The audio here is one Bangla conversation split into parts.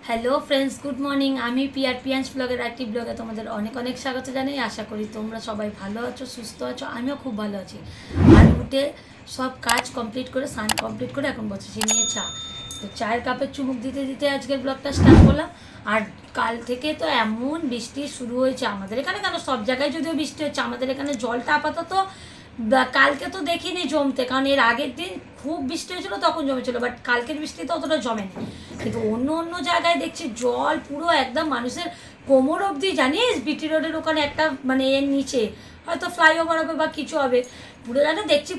Hello friends, good morning. আমি পিয়ার পিয়ান্স ব্লগের অ্যাক্টিভ ব্লগে তোমাদের অনেক অনেক স্বাগত জানাই। আশা করি তোমরা সবাই ভালো আছো, সুস্থ আছো। আমিও খুব ভালো আছি। আর উঠে সব কাজ কমপ্লিট করে, স্নান কমপ্লিট করে এখন বসেছি নিয়ে চা। তো চায়ের কাপের চুমুক দিতে দিতে আজকের ব্লগটা স্টার্ট করলাম। আর কাল থেকে তো এমন বৃষ্টি শুরু হয়েছে আমাদের এখানে, কেন সব জায়গায় যদিও বৃষ্টি হচ্ছে, আমাদের এখানে জলটা আপাতত কালকে তো দেখিনি জমতে, কারণ এর আগের দিন খুব বৃষ্টি হয়েছিল তখন জমেছিল, বাট কালকের বৃষ্টিতে অতটা জমেনি। কিন্তু অন্য অন্য জায়গায় দেখছি জল পুরো একদম মানুষের কোমর অবধি, জানিস বিটি রোডের ওখানে একটা মানে এর নিচে হয়তো ফ্লাইওভার হবে বা কিছু হবে, পুরো জায়গা দেখছি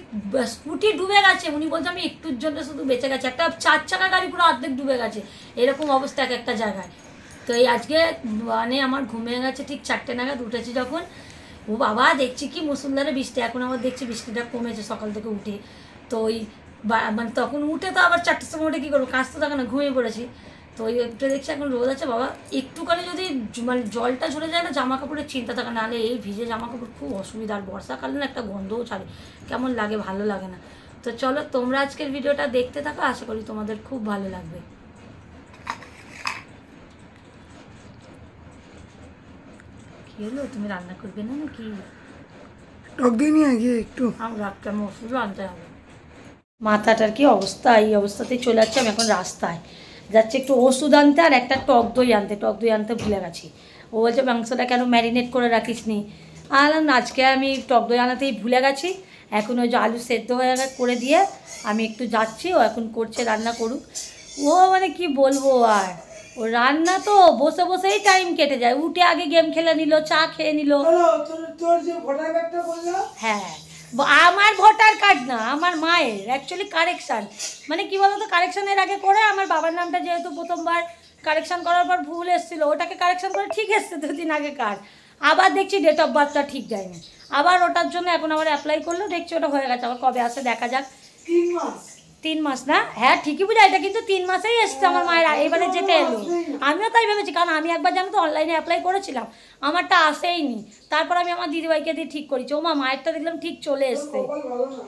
স্কুটি ডুবে গেছে। উনি বলছে আমি একটুর জন্য শুধু বেঁচে গেছে, একটা 4 চাকা গাড়ি পুরো অর্ধেক ডুবে গেছে, এরকম অবস্থা এক একটা জায়গায়। তো এই আজকে মানে আমার ঘুমিয়ে গেছে ঠিক 4টে নাগাদ উঠেছি যখন, ও বাবা দেখছি কি মুসুলধারে বৃষ্টি। এখন আবার দেখছি বৃষ্টিটা কমেছে সকাল থেকে উঠে। তো ওই মানে তখন উঠে তো আবার 4টের সময় উঠে কী করবো, কাজ তো থাকে না, ঘুমিয়ে পড়েছি। তো ওই একটু দেখছি এখন রোদ আছে বাবা, একটুখানি যদি মানে জলটা ঝরে যায় না, জামা কাপড়ের চিন্তা থাকে, নাহলে এই ভিজে জামা কাপড় খুব অসুবিধা। আর বর্ষাকালে না একটা গন্ধও ছাড়ে, কেমন লাগে, ভালো লাগে না। তো চলো তোমরা আজকের ভিডিওটা দেখতে থাকো, আশা করি তোমাদের খুব ভালো লাগবে। কি হলো, তুমি রান্না করবে না নাকি? টক দিয়ে নিয়ে গিয়ে একটু আমার রাতটা ওষুধ আনতে হবে। মাথাটার কি অবস্থা, এই অবস্থাতেই চলে যাচ্ছে। আমি এখন রাস্তায় যাচ্ছি একটু ওষুধ আনতে আর একটা টক দই আনতে ভুলে গেছি। ও বলছে মাংসটা কেন ম্যারিনেট করে রাখিস নি। আনলাম আজকে আমি টক দই আনাতেই ভুলে গেছি। এখন ওই যে আলু সেদ্ধ হয়ে করে দিয়ে আমি একটু যাচ্ছি, ও এখন করছে, রান্না করুক। ও মানে কি বলবো আর, ও রান্না তো বসে বসেই টাইম কেটে যায়। উঠে আগে গেম খেলে নিল, চা খেয়ে নিল। হ্যাঁ, আমার ভোটার কার্ড না, আমার মায়ের অ্যাকচুয়ালি কারেকশান। মানে কী বলতো, কারেকশানের আগে করে আমার বাবার নামটা যেহেতু প্রথমবার কারেকশান করার পর ভুল এসেছিলো, ওটাকে কারেকশান করে ঠিক এসছে 2 দিন আগে কার। আবার দেখছি ডেট অফ বার্থটা ঠিক যায়নি, আবার ওটার জন্য এখন আবার অ্যাপ্লাই করলো, দেখছি ওটা হয়ে গেছে। আবার কবে আসে দেখা যাক। 3 মাস না? হ্যাঁ ঠিকই বুঝা, এটা কিন্তু 3 মাসেই এসছে আমার মায়ের, এবারে যেতে এলো। আমিও তাই ভেবেছি, কারণ আমি একবার জানো তো অনলাইনে অ্যাপ্লাই করেছিলাম, আমারটা আসেইনি। তারপর আমি আমার দিদিভাইকে দিয়ে ঠিক করেছি, ও মা মায়েরটা দেখলাম ঠিক চলে এসছে।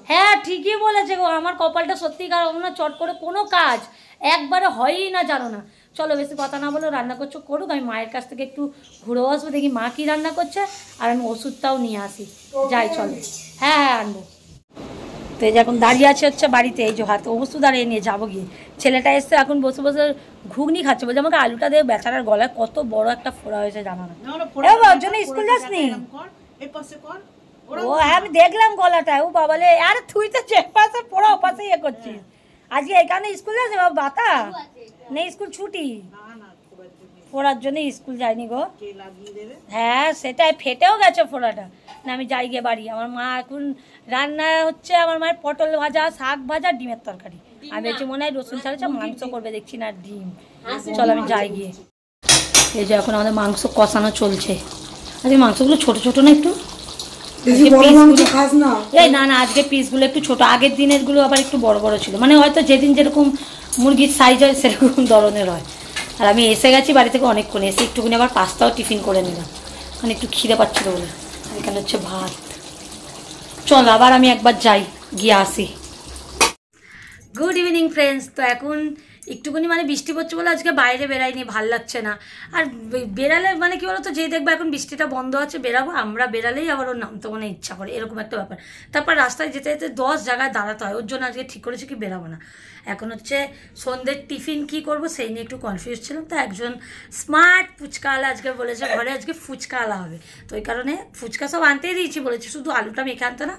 হ্যাঁ ঠিকই বলেছে গো, আমার কপালটা সত্যি, কারণ না চট করে কোনো কাজ একবারে হয়ই না, জানো না। চলো বেশি কথা না বলো, রান্না করছো করুক, আমি মায়ের কাছ থেকে একটু ঘুরেও আসবো, দেখি মা কী রান্না করছে, আর আমি ওষুধটাও নিয়ে আসি। যাই চলো। হ্যাঁ হ্যাঁ আনবো। তো এই যে এখন দাঁড়িয়ে আছে হচ্ছে বাড়িতে, এই যে হাতে ওষুধ দাঁড়িয়ে নিয়ে যাবো গিয়ে। ছেলেটা এসছে এখন বসে বসে ঘুগনি খাচ্ছে, বলছে আমাকে আলুটা দিয়ে, বেচারার গলায় কত বড় একটা ফোড়া হয়েছে জানো না। ওর জন্য স্কুল যাসনি? ও হ্যাঁ আমি দেখলাম গলাটা, ও বাবালে, আরে তুই তো যে পাশে পড়া ও পাশে ইয়ে করছিস। আজকে এখানে স্কুল যাচ্ছে বাবা, বাতা নেই, স্কুল ছুটি, ফোড়ার জন্য স্কুল যায়নি গো। হ্যাঁ সেটাই, ফেটেও গেছে ফোড়াটা। না আমি যাই গিয়ে বাড়ি, আমার মা এখন রান্না হচ্ছে, আমার মায়ের পটল ভাজা, শাক ভাজা, ডিমের তরকারি। আমি দেখছি মনে হয় রসুন ছাড়া মাংস করবে, দেখছি না ডিম। চল আমি যাই গিয়ে। এই যে এখন আমাদের মাংস কষানো চলছে। আজকে মাংসগুলো ছোট ছোট না একটু, এই না না আজকে পিসগুলো একটু ছোট, আগের দিনেরগুলো আবার একটু বড় বড় ছিল, মানে হয়তো যেদিন যেরকম মুরগির সাইজ হয় সেরকম ধরনের হয়। আর আমি এসে গেছি বাড়ি থেকে অনেকক্ষণ, এসে একটুখানি আবার পাস্তাও টিফিন করে নিলাম, মানে একটু খিদে পাচ্ছিলো বলে। আর এখানে হচ্ছে ভাত। চল আবার আমি একবার যাই, গিয়ে আসি। Good evening friends. তো এখন একটুখানি মানে বৃষ্টি পড়ছে বলে আজকে বাইরে বেরাইনি, ভাল লাগছে না। আর বেরালে মানে কী বলতো, যে দেখবো এখন বৃষ্টিটা বন্ধ আছে বেরাবো, আমরা বেরালেই আবার ওর নামতে মানে ইচ্ছা করে, এরকম একটা ব্যাপার। তারপর রাস্তায় যেতে যেতে 10 জায়গায় দাঁড়াতে হয়, ওর জন্য আজকে ঠিক করেছি কি বেরাবো না। এখন হচ্ছে সন্ধ্যের টিফিন কি করব সেই নিয়ে একটু কনফিউজ ছিলাম। তো একজন স্মার্ট ফুচকাওয়ালা আজকে বলেছে ঘরে আজকে ফুচকা আলা হবে, তো ওই কারণে ফুচকা সব আনতেই দিয়েছি, বলেছি শুধু আলুটা মেখে আনতে না,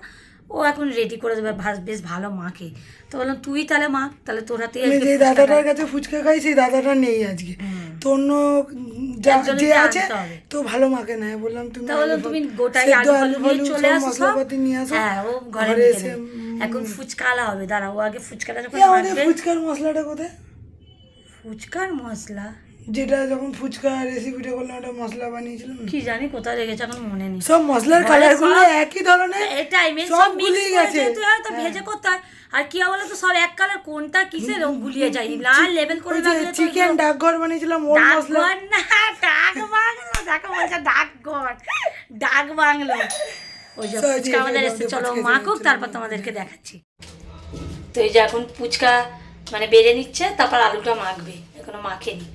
ও এখন রেডি করে দেবে, বেশ ভালো মাকে। তো বললাম তুই তাহলে মা, তাহলে তোর হাতেই যে দাদাটার কাছে ফুচকা খাই সেই দাদাটা নেই আজকে, তো অন্য যে আছে তো ভালো মাকে নেয়। বললাম তুমি গোটাই আলু নিয়ে চলে আসো, মশলাপাতি নিয়ে আসো। হ্যাঁ ও ঘরে এসে এখন ফুচকা আলা হবে, দাঁড়া ও আগে ফুচকাটা যখন মাখবে। ফুচকার মশলাটা কোথায়? ফুচকার মশলা যেটা যখন ফুচকা রেসিপিটা করলাম ওটা মশলা বানিয়েছিলাম, কি জানি কোথায় রেখেছে এখন মনে নেই। সব মশলার কালারগুলো একই ধরনের, এটাই মেন, সব মিক্স করে যেতে হয়, তো ভেজে করতে হয়। আর কি বলে তো সব এক কালার, কোনটা কিসের ভুলিয়ে যাই, লাল লেবেল করে রাখলে। চিকেন ডাকঘর বানিয়েছিলাম ওর মশলা না, ডাক বাংলো, দেখো বলছে ডাকঘর, ডাক বাংলো। ওই যে ফুচকা আমাদের এসে, চলো মাখুক তারপর তোমাদেরকে দেখাচ্ছি। তো এই যে এখন ফুচকা মানে বেড়ে নিচ্ছে, তারপর আলুটা মাখবে, এখনো মাখেনি।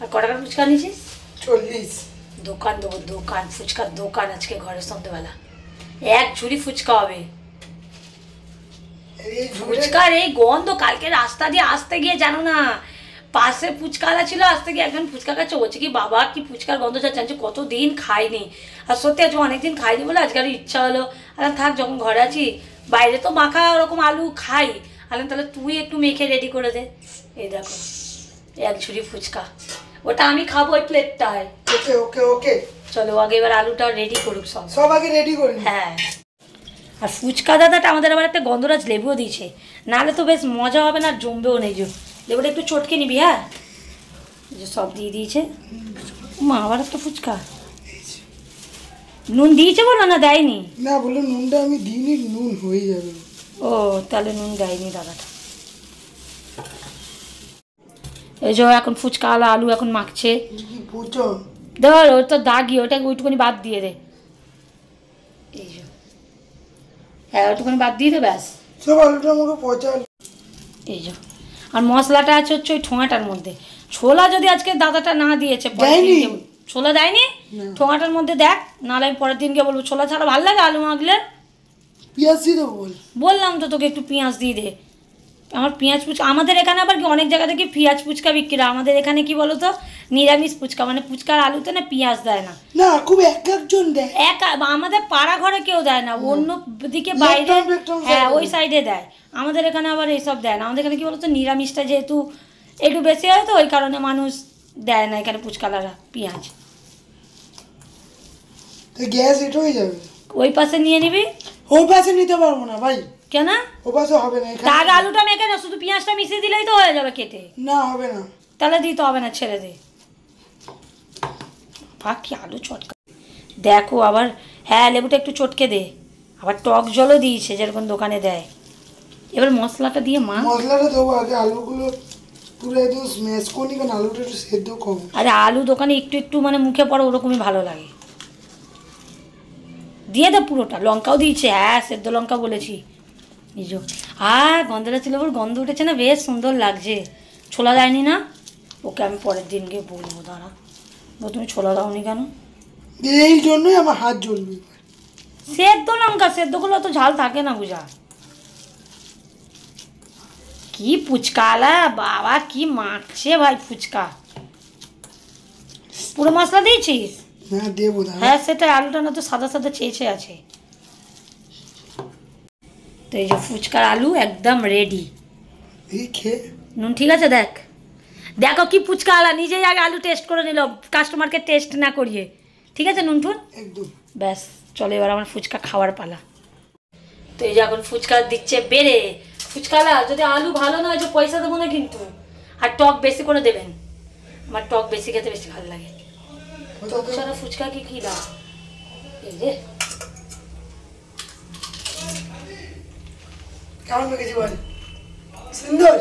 আর কটা করে ফুচকা নিয়েছিস? 40। দোকান দেবো, দোকান, ফুচকার দোকান আজকে ঘরের সন্ধ্যেবেলা। এক ঝুড়ি ফুচকা হবে। ফুচকার এই গন্ধ, কালকে রাস্তা দিয়ে আসতে গিয়ে জানো না, পাশে ফুচকাওয়ালা ছিল, আসতে গিয়ে একজন ফুচকা খাচ্ছে, বলছে কি বাবা কি ফুচকার গন্ধ যাচ্ছে, জানছি কতদিন খাইনি। আর সত্যি আজকে অনেকদিন খাইনি বলে আজকে আর ইচ্ছা হলো। আর থাক, যখন ঘরে আছি, বাইরে তো মাখা ওরকম আলু খাই, আর তাহলে তুই একটু মেখে রেডি করে দে। এই দেখো এক ঝুড়ি ফুচকা, ওটা আমি খাবো ওই প্লেটটায়। ওকে ওকে ওকে, চলো আগে এবার আলুটা রেডি করুক সব। সব আগে রেডি করে হ্যাঁ। আর ফুচকা দাদাটা আমাদের আবার একটা গন্ধরাজ লেবুও দিয়েছে, নাহলে তো বেশ মজা হবে না, আর জমবেও নেই। যে লেবুটা একটু চটকে নিবি। হ্যাঁ, যে সব দিয়ে দিয়েছে। মা আবার একটা ফুচকা, নুন দিয়েছে বলো না দেয়নি? না বলো নুনটা আমি দিইনি, নুন হয়ে যাবে। ও তাহলে নুন দেয়নি দাদাটা। এই যে এখন ফুচকা আলু এখন মাখছে। ধর ওর তো দাগি, ওটাকে ওইটুকুনি বাদ দিয়ে দে। এই যে হ্যাঁ, ওইটুকুনি বাদ দিয়ে দে, ব্যাস। সব আলুটা আমাকে পচা। এই যে আর মশলাটা আছে হচ্ছে ওই ঠোঙাটার মধ্যে। ছোলা যদি আজকে দাদাটা না দিয়েছে, ছোলা দেয়নি ঠোঙাটার মধ্যে, দেখ, নাহলে আমি পরের দিনকে বলবো ছোলা ছাড়া ভালো লাগে আলু মাখলে। পেঁয়াজ দিয়ে দেবো বললাম তো তোকে একটু পেঁয়াজ দিয়ে দে। আমার পেঁয়াজ ফুচকা, আমাদের এখানে আবার কি অনেক জায়গা থেকে পেঁয়াজ ফুচকা বিক্রি হয়, আমাদের এখানে কি বলো তো নিরামিষ ফুচকা, মানে ফুচকার আলুতে না পেঁয়াজ দেয় না। না খুব একজন দেয়, আমাদের পাড়া ঘরে কেউ দেয় না, অন্য দিকে বাইরে, হ্যাঁ ওই সাইডে দেয়। আমাদের এখানে আবার এইসব দেয় না। আমাদের এখানে কি বলতো নিরামিষটা যেহেতু একটু বেশি হয়, তো ওই কারণে মানুষ দেয় না এখানে ফুচকালারা পেঁয়াজ। গ্যাস এটা হয়ে যাবে। ওই পাশে নিয়ে নিবি। ওই পাশে নিতে পারবো না ভাই। কেন? ওই পাশে হবে না। তার আলুটা মেখে না, শুধু পেঁয়াজটা মিশিয়ে দিলেই তো হয়ে যাবে কেটে। না হবে না, তাহলে দিতে হবে না, ছেড়ে দে। কি আলু চটকা দেখো আবার। হ্যাঁ লেবুটা একটু চটকে দে। আবার টক জলও দিয়েছে যেরকম দোকানে দেয়। এবার মশলাটা দিয়ে মশলাটা দেবো আগে, আলুগুলো পুরো একদম স্ম্যাশ করি, কারণ আলুটা একটু সেদ্ধ কম। আরে আলু দোকানে একটু একটু মানে মুখে পড়ে ওরকমই ভালো লাগে। দিয়ে দে পুরোটা, লঙ্কাও দিয়েছে, হ্যাঁ সেদ্ধ লঙ্কা বলেছি নিজ। আর গন্ধটা ছিল, ওর গন্ধ উঠেছে না, বেশ সুন্দর লাগছে। ছোলা দেয়নি না? ওকে আমি পরের দিন গিয়ে বলবো, দাঁড়া তুমি ছোলা দাওনি কেন? এই জন্যই আমার হাত জ্বলবে। সেদ্ধ লঙ্কা, সেদ্ধগুলো তো ঝাল থাকে না বুঝা। কি ফুচকালা বাবা, কি মাখছে ভাই ফুচকা। পুরো মশলা দিয়েছিস? হ্যাঁ দেবো। হ্যাঁ সেটা, আলুটা না তো সাদা সাদা চেয়েছে আছে। তো এই যে ফুচকার আলু একদম রেডি। নুন ঠিক আছে? দেখ দেখো কি ফুচকা আলা, নিজেই আগে আলু টেস্ট করে নিল, কাস্টমারকে টেস্ট না করিয়ে। ঠিক আছে নুন টুন একদম। ব্যাস চলো এবার আমার ফুচকা খাওয়ার পালা। তো এই যে এখন ফুচকা দিচ্ছে বেড়ে। ফুচকালা যদি আলু ভালো না হয় যে পয়সা দেবো না কিন্তু। আর টক বেশি করে দেবেন, আমার টক বেশি খেতে বেশি ভালো লাগে। সারা ফুচকা কি দাও। এই যে কেমন লেগেছে বল? সুন্দর,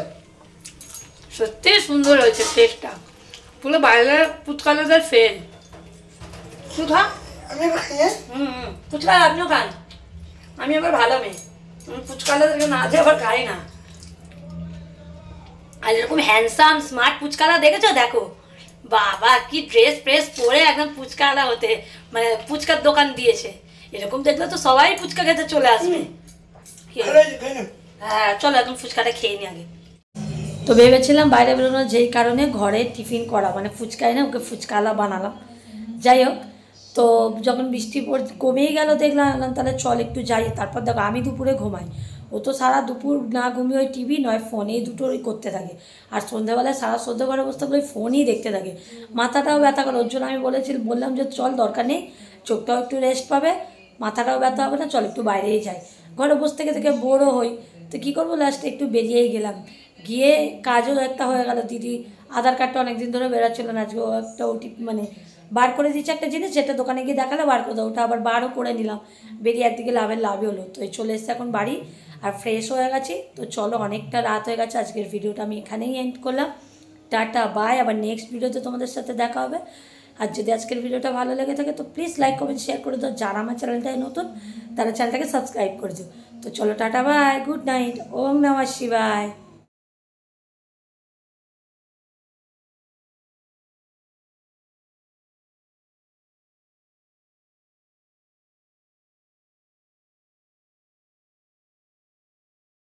সত্যি সুন্দর হয়েছে টেস্টটা, পুরো বাইরের ফুচকালাদের ফেল। শুধু আমি খাই। ফুচকা আপনিও খান, আমি আবার ভালো মেয়ে, আমি ফুচকালাদেরকে না দিয়ে আবার খাই না। আর এরকম হ্যান্ডসাম স্মার্ট ফুচকালা দেখেছো? দেখো বাবা কি ড্রেস ফ্রেস পরে একদম ফুচকালা হতে, মানে ফুচকার দোকান দিয়েছে। এরকম দেখলে তো সবাই ফুচকা খেতে চলে আসবে। হ্যাঁ চলো এখন ফুচকাটা খেয়ে নি আগে। তো ভেবেছিলাম বাইরে বেরোনো, যেই কারণে ঘরে টিফিন করা, মানে ফুচকাই না ওকে ফুচকালা বানালাম। যাই হোক, তো যখন বৃষ্টি কমেই গেল দেখলাম তাহলে চল একটু যাই। তারপর দেখো আমি দুপুরে ঘুমাই, ও তো সারা দুপুর না ঘুমিয়ে ওই টিভি নয় ফোন, এই দুটোই করতে থাকে। আর সন্ধ্যাবেলায় সারা সদ্য ঘরে বসে থাকলে ওই ফোনই দেখতে থাকে, মাথাটাও ব্যথা করে। ওর জন্য আমি বললাম যে চল দরকার নেই, চোখটাও একটু রেস্ট পাবে, মাথাটাও ব্যথা হবে না, চল একটু বাইরেই যাই। ঘরে বসে থেকে থেকে বোরও হই, তো কী করবো, লাস্টে একটু বেরিয়েই গেলাম। গিয়ে কাজও একটা হয়ে গেল। দিদি আধার কার্ডটা অনেকদিন ধরে বেরোচ্ছিল না, আজকে একটা ওটিপি মানে বার করে দিচ্ছে একটা জিনিস, যেটা দোকানে গিয়ে দেখালে বার করে দাও, ওটা আবার বারও করে নিলাম। বেরিয়ে একদিকে লাভই হলো। তো এই চলে এসছে এখন বাড়ি, আর ফ্রেশ হয়ে গেছি। তো চলো অনেকটা রাত হয়ে গেছে, আজকের ভিডিওটা আমি এখানেই এন্ড করলাম। টাটা বাই, আবার নেক্সট ভিডিওতে তোমাদের সাথে দেখা হবে। আর যদি আজকের ভিডিওটা ভালো লেগে থাকে তো প্লিজ লাইক কমেন্ট শেয়ার করে দাও। যারা আমার চ্যানেলটায় নতুন তারা চ্যানেলটাকে সাবস্ক্রাইব করে দিও। তো চলো টাটা বাই, গুড নাইট, ওম নমঃ শিবায়।